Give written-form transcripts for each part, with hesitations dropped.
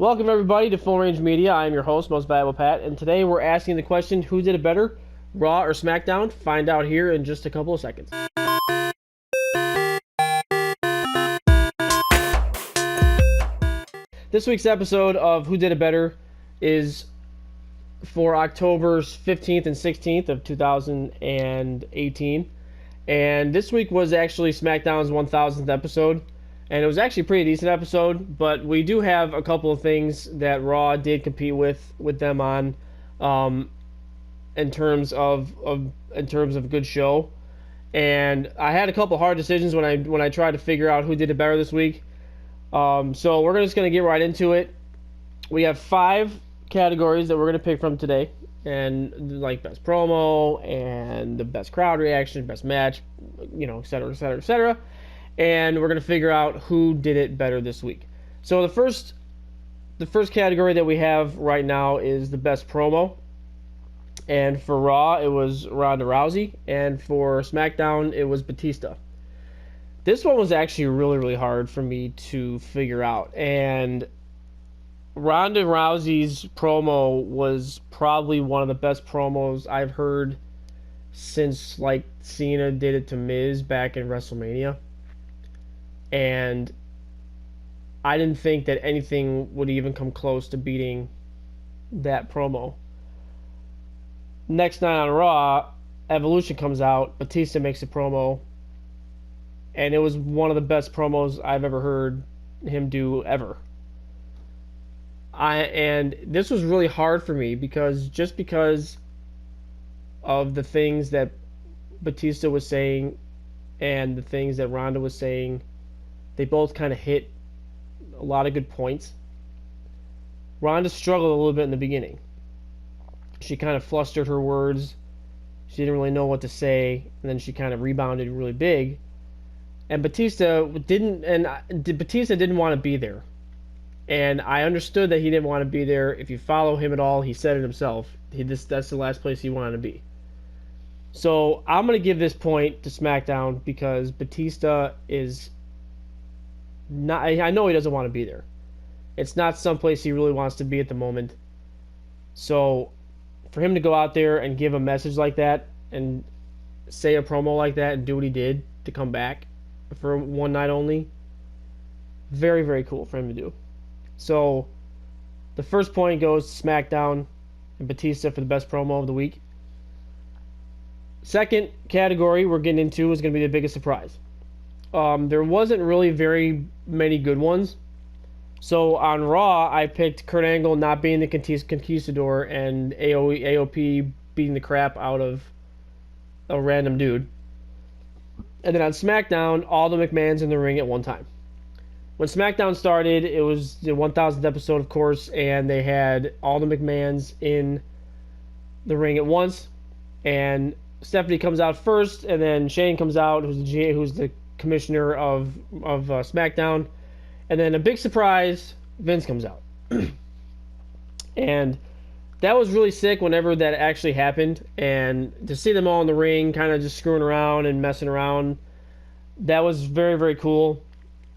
Welcome everybody to Full Range Media. I am your host, MostValuablePat, and today we're asking the question, who did it better, Raw or SmackDown? Find out here in just a couple of seconds. This week's episode of Who Did It Better is for October's 15th and 16th of 2018. And this week was actually SmackDown's 1000th episode. And it was actually a pretty decent episode, but we do have a couple of things that Raw did compete with them on, in terms of a good show. And I had a couple hard decisions when I tried to figure out who did it better this week. So we're just gonna get right into it. We have 5 categories that we're gonna pick from today, and like best promo and the best crowd reaction, best match, et cetera, et cetera, et cetera. And we're going to figure out who did it better this week. So the first category that we have right now is the best promo. And for Raw, it was Ronda Rousey. And for SmackDown, it was Batista. This one was actually really, really hard for me to figure out. And Ronda Rousey's promo was probably one of the best promos I've heard since, like, Cena did it to Miz back in WrestleMania. And I didn't think that anything would even come close to beating that promo. Next night on Raw, Evolution comes out, Batista makes a promo, and it was one of the best promos I've ever heard him do ever. And this was really hard for me because of the things that Batista was saying and the things that Ronda was saying. They both kind of hit a lot of good points. Ronda struggled a little bit in the beginning. She kind of flustered her words. She didn't really know what to say, and then she kind of rebounded really big. And Batista didn't want to be there. And I understood that he didn't want to be there. If you follow him at all, he said it himself. That's the last place he wanted to be. So I'm going to give this point to SmackDown because Batista is not, I know he doesn't want to be there. It's not someplace he really wants to be at the moment. So for him to go out there and give a message like that and say a promo like that and do what he did to come back for one night only, very, very cool for him to do. So the first point goes to SmackDown and Batista for the best promo of the week. Second category we're getting into is going to be the biggest surprise. There wasn't really very many good ones. So on Raw, I picked Kurt Angle not being the Conquistador and AOP beating the crap out of a random dude. And then on SmackDown, all the McMahons in the ring at one time. When SmackDown started, it was the 1000th episode, of course, and they had all the McMahons in the ring at once. And Stephanie comes out first, and then Shane comes out, who's the commissioner of SmackDown, and then a big surprise, Vince comes out. And that was really sick whenever that actually happened, and to see them all in the ring kind of just screwing around and messing around, that was very, very cool.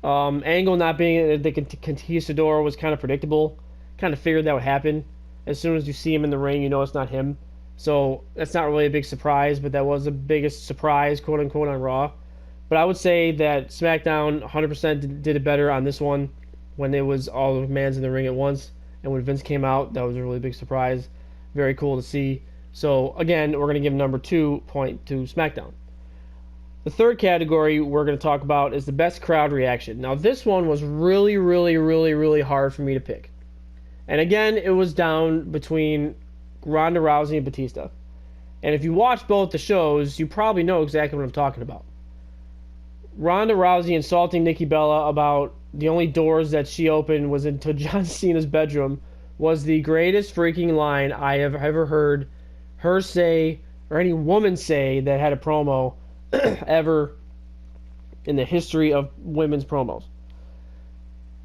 Angle not being the Conquistador was kind of predictable. Kind of figured that would happen. As soon as you see him in the ring, you know it's not him. So that's not really a big surprise, but that was the biggest surprise, quote unquote, on Raw. But I would say that SmackDown 100% did it better on this one when it was all the McMahons in the ring at once. And when Vince came out, that was a really big surprise. Very cool to see. So, again, we're going to give number 2 point to SmackDown. The third category we're going to talk about is the best crowd reaction. Now, this one was really, really, really, really hard for me to pick. And again, it was down between Ronda Rousey and Batista. And if you watch both the shows, you probably know exactly what I'm talking about. Ronda Rousey insulting Nikki Bella about the only doors that she opened was into John Cena's bedroom was the greatest freaking line I have ever heard her say, or any woman say that had a promo ever in the history of women's promos.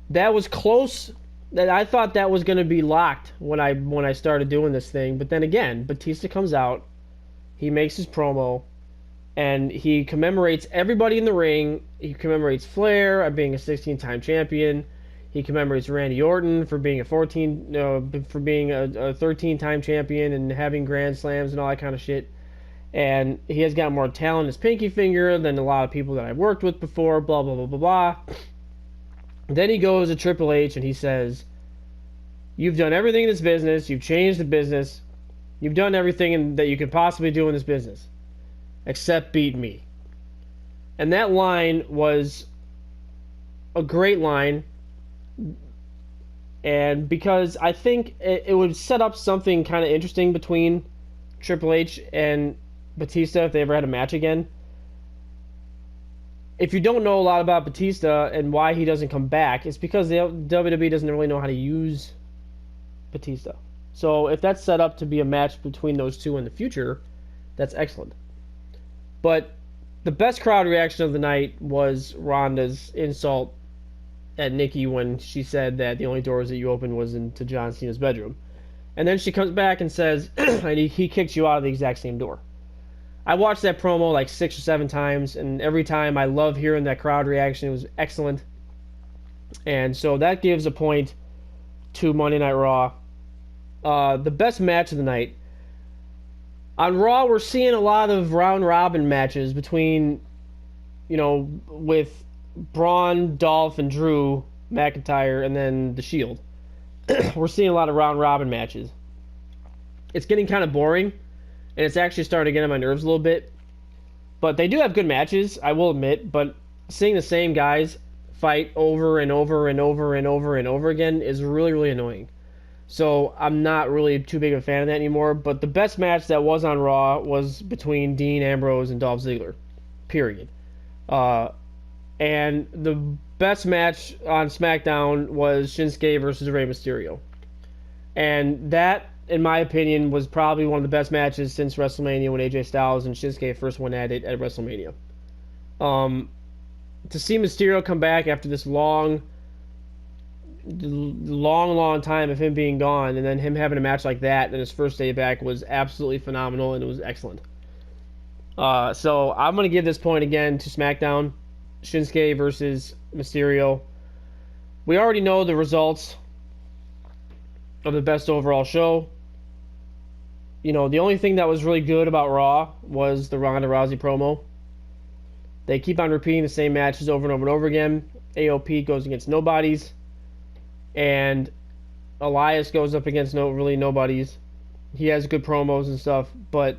That was close. That I thought that was going to be locked when I started doing this thing, but then again, Batista comes out, he makes his promo, and he commemorates everybody in the ring. He commemorates Flair being a 16-time champion. He commemorates Randy Orton for being a 13-time champion and having Grand Slams and all that kind of shit. And he has got more talent in his pinky finger than a lot of people that I've worked with before, blah, blah, blah, blah, blah. Then he goes to Triple H and he says, you've done everything in this business. You've changed the business. You've done everything that you could possibly do in this business, except beat me. And that line was a great line. And because I think it would set up something kind of interesting between Triple H and Batista if they ever had a match again. If you don't know a lot about Batista and why he doesn't come back, it's because the WWE doesn't really know how to use Batista. So if that's set up to be a match between those two in the future, that's excellent. But the best crowd reaction of the night was Ronda's insult at Nikki when she said that the only doors that you opened was into John Cena's bedroom. And then she comes back and says, he kicked you out of the exact same door. I watched that promo like 6 or 7 times, and every time I love hearing that crowd reaction. It was excellent. And so that gives a point to Monday Night Raw. The best match of the night. On Raw, we're seeing a lot of round-robin matches between, with Braun, Dolph, and Drew McIntyre, and then The Shield. We're seeing a lot of round-robin matches. It's getting kind of boring, and it's actually starting to get on my nerves a little bit. But they do have good matches, I will admit, but seeing the same guys fight over and over and over and over and over again is really, really annoying. So I'm not really too big of a fan of that anymore. But the best match that was on Raw was between Dean Ambrose and Dolph Ziggler. Period. And the best match on SmackDown was Shinsuke versus Rey Mysterio. And that, in my opinion, was probably one of the best matches since WrestleMania when AJ Styles and Shinsuke first went at it at WrestleMania. To see Mysterio come back after this long time of him being gone, and then him having a match like that in his first day back was absolutely phenomenal, and it was excellent. So I'm going to give this point again to SmackDown. Shinsuke versus Mysterio. We already know the results of the best overall show. The only thing that was really good about Raw was the Ronda Rousey promo. They keep on repeating the same matches over and over and over again. AOP goes against nobodies, and Elias goes up against nobodies. He has good promos and stuff, but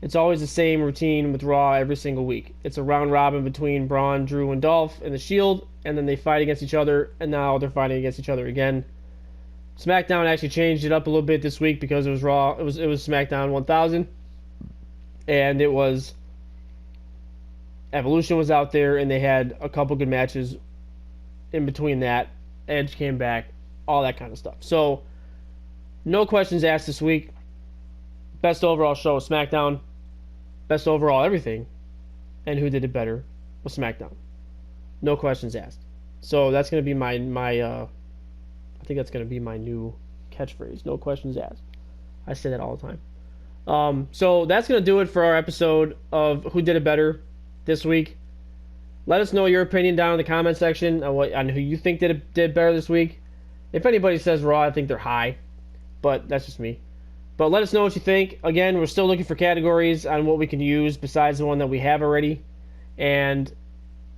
it's always the same routine with Raw every single week. It's a round robin between Braun, Drew, and Dolph in the Shield, and then they fight against each other, and now they're fighting against each other again. SmackDown actually changed it up a little bit this week because it was Raw. It was SmackDown 1000, and it was Evolution was out there, and they had a couple good matches in between that. Edge came back, all that kind of stuff. So, no questions asked this week. Best overall show was SmackDown. Best overall everything. And who did it better was SmackDown. No questions asked. So that's going to be my I think that's going to be my new catchphrase. No questions asked. I say that all the time. So that's going to do it for our episode of Who Did It Better this week. Let us know your opinion down in the comment section on who you think did better this week. If anybody says Raw, I think they're high. But that's just me. But let us know what you think. Again, we're still looking for categories on what we can use besides the one that we have already. And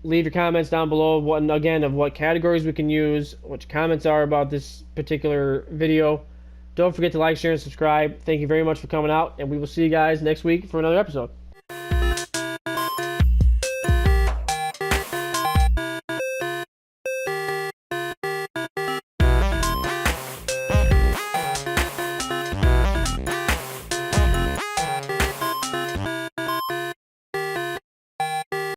leave your comments down below, of what categories we can use, what your comments are about this particular video. Don't forget to like, share, and subscribe. Thank you very much for coming out, and we will see you guys next week for another episode.